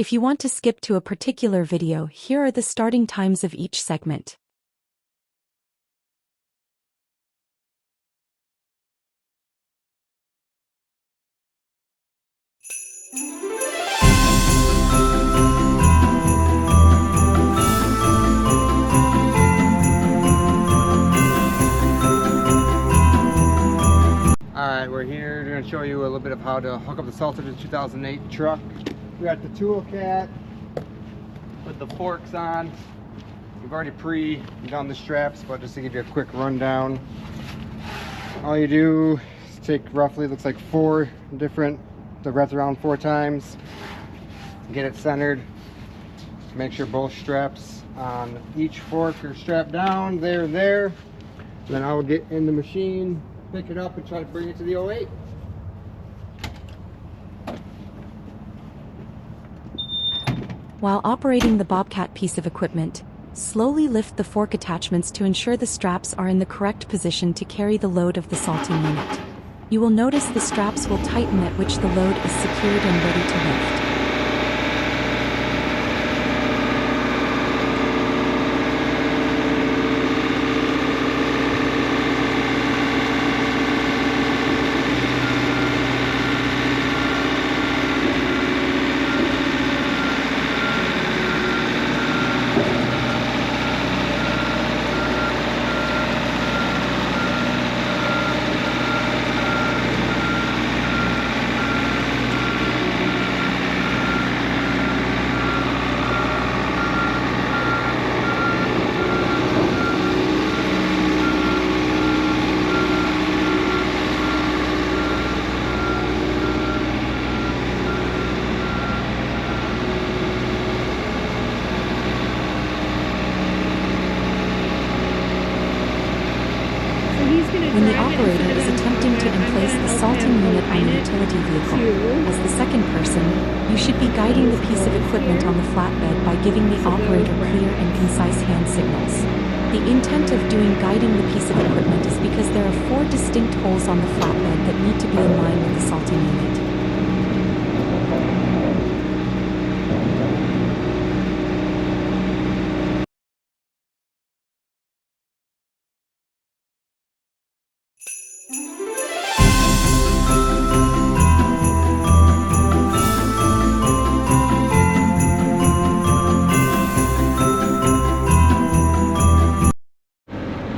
If you want to skip to a particular video, here are the starting times of each segment. Alright, we're here. We're going to show you a little bit of how to hook up the Salter to the 2008 truck. We got the tool cat with the forks on. We've already pre-done the straps, but just to give you a quick rundown. All you do is take roughly, looks like 4 different, the wraps around 4 times. Get it centered. Make sure both straps on each fork are strapped down, there and there. Then I will get in the machine, pick it up and try to bring it to the 08. While operating the Bobcat piece of equipment, slowly lift the fork attachments to ensure the straps are in the correct position to carry the load of the salting unit. You will notice the straps will tighten at which the load is secured and ready to lift. When the operator is attempting to emplace the salting unit on the utility vehicle, as the second person, you should be guiding the piece of equipment on the flatbed by giving the operator clear and concise hand signals. The intent of doing guiding the piece of equipment is because there are 4 distinct holes on the flatbed that need to be in line with the salting unit.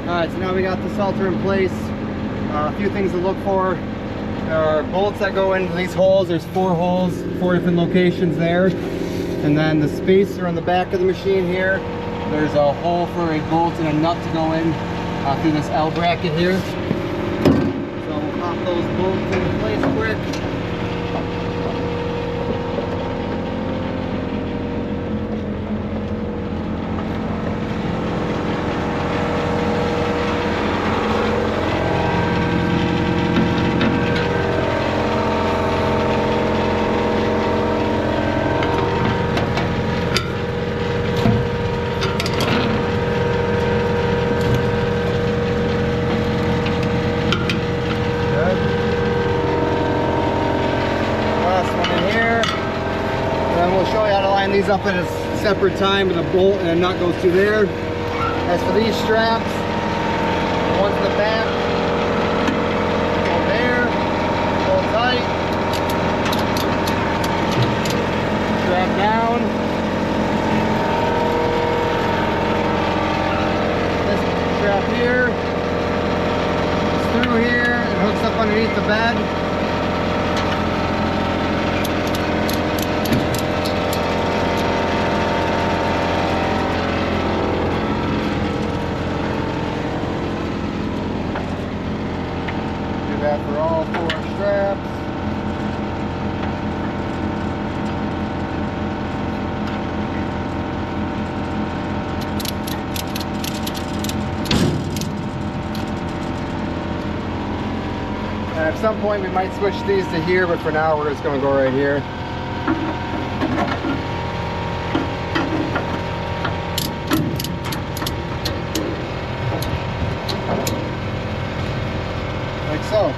Alright, so now we got the Salter in place. A few things to look for. There are bolts that go into these holes. There's 4 holes, 4 different locations there. And then the spacer on the back of the machine here. There's a hole for a bolt and a nut to go in through this L bracket here. So we'll pop those bolts into place quick. These up at a separate time with a bolt and a nut goes through there. As for these straps, one's in the back, go there, pull tight, strap down. This strap here, it's through here, it hooks up underneath the bed. That for all 4 straps. And at some point we might switch these to here, but for now we're just going to go right here. Like so.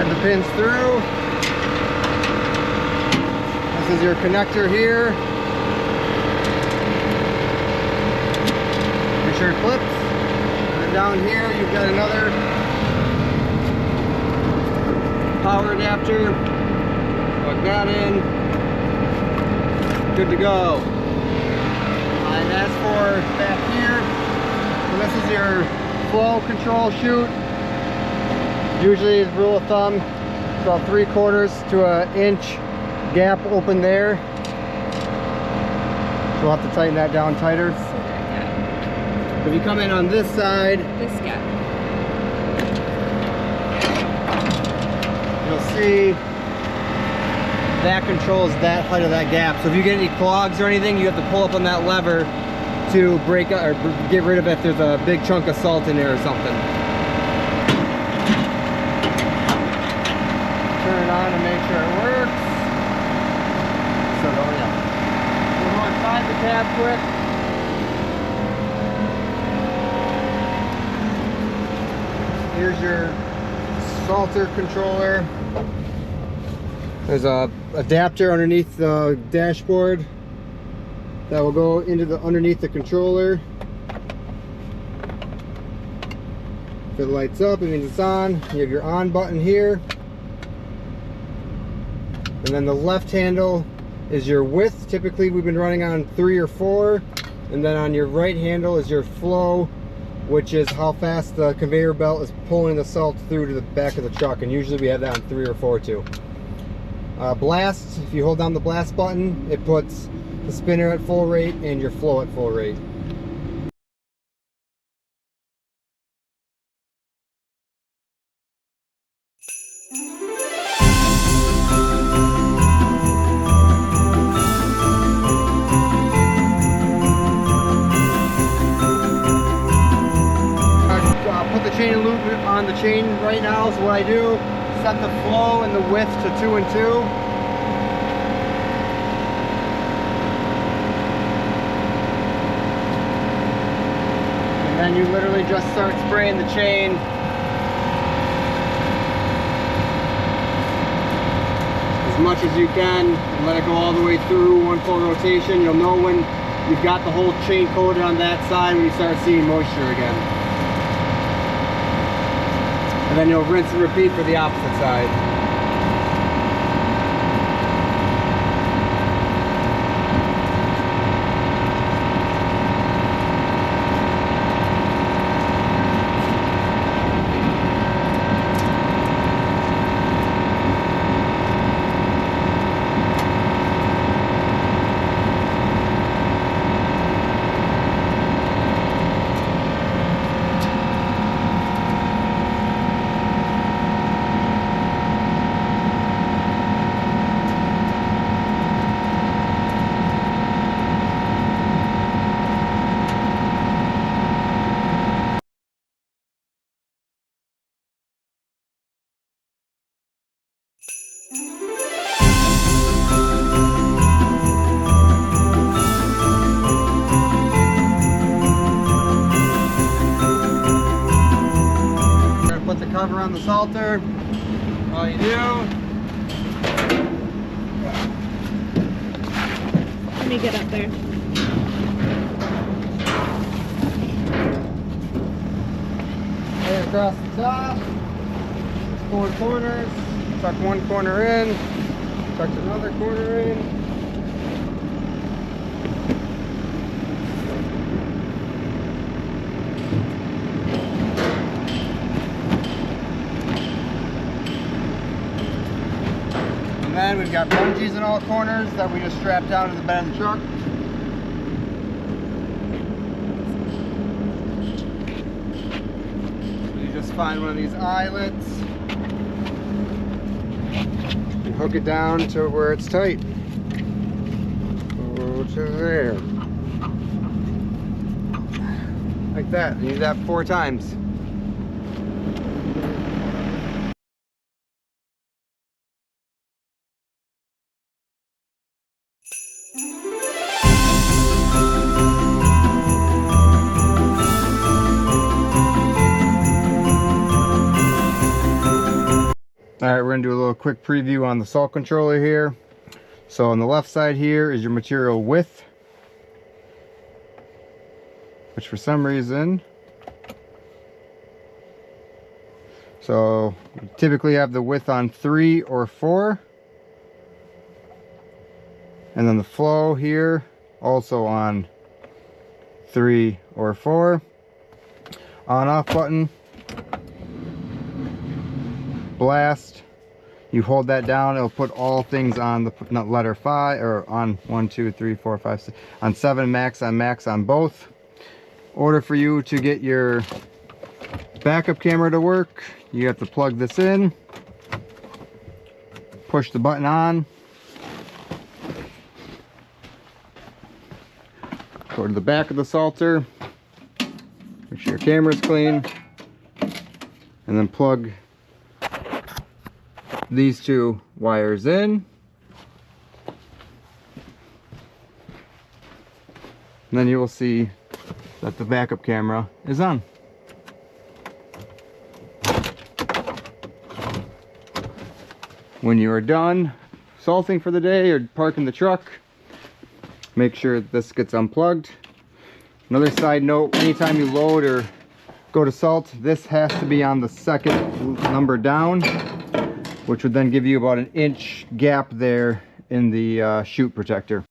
thread the pins through. This is your connector here. Make sure it clips. And then down here you've got another power adapter. Plug that in. Good to go. And as for back here, so this is your flow control chute. Usually, as rule of thumb, it's about 3/4 to an inch gap open there. So we'll have to tighten that down tighter. If you come in on this side, This gap. you'll see that controls that height of that gap. So if you get any clogs or anything, you have to pull up on that lever to break or get rid of it if there's a big chunk of salt in there or something. Turn it on and make sure it works. So yeah. We'll go inside the cab quick. Here's your salter controller. There's a adapter underneath the dashboard that will go into the underneath the controller. If it lights up, it means it's on. You have your on button here. And then the left handle is your width. Typically we've been running on 3 or 4. And then on your right handle is your flow, which is how fast the conveyor belt is pulling the salt through to the back of the truck. And usually we have that on 3 or 4 too. Blast, if you hold down the blast button, it puts the spinner at full rate and your flow at full rate. Put the chain loop on the chain right now. So what I do, set the flow and the width to 2 and 2. And then you literally just start spraying the chain. As much as you can and let it go all the way through one full rotation. You'll know when you've got the whole chain coated on that side when you start seeing moisture again. And then you'll rinse and repeat for the opposite side. Put the cover on the salter. All you do. Let me get up there. Lay it across the top. 4 corners. Tuck one corner in. Tuck another corner in. And then we've got bungees in all corners that we just strap down to the bed of the truck. So you just find one of these eyelets and hook it down to where it's tight. Go to there. Like that. And you do that 4 times. All right, we're gonna do a little quick preview on the salt controller here. So on the left side here is your material width, which for some reason, so you typically have the width on 3 or 4. And then the flow here, also on 3 or 4. On-off button, blast. You hold that down, it'll put all things on the letter 5, or on 1, 2, 3, 4, 5, 6, on 7, max on both. Order for you to get your backup camera to work, you have to plug this in, push the button on, go to the back of the salter, make sure your camera's clean, and then plug these 2 wires in. And then you will see that the backup camera is on. When you are done salting for the day or parking the truck, make sure this gets unplugged. Another side note, anytime you load or go to salt, this has to be on the second number down, which would then give you about an inch gap there in the chute protector.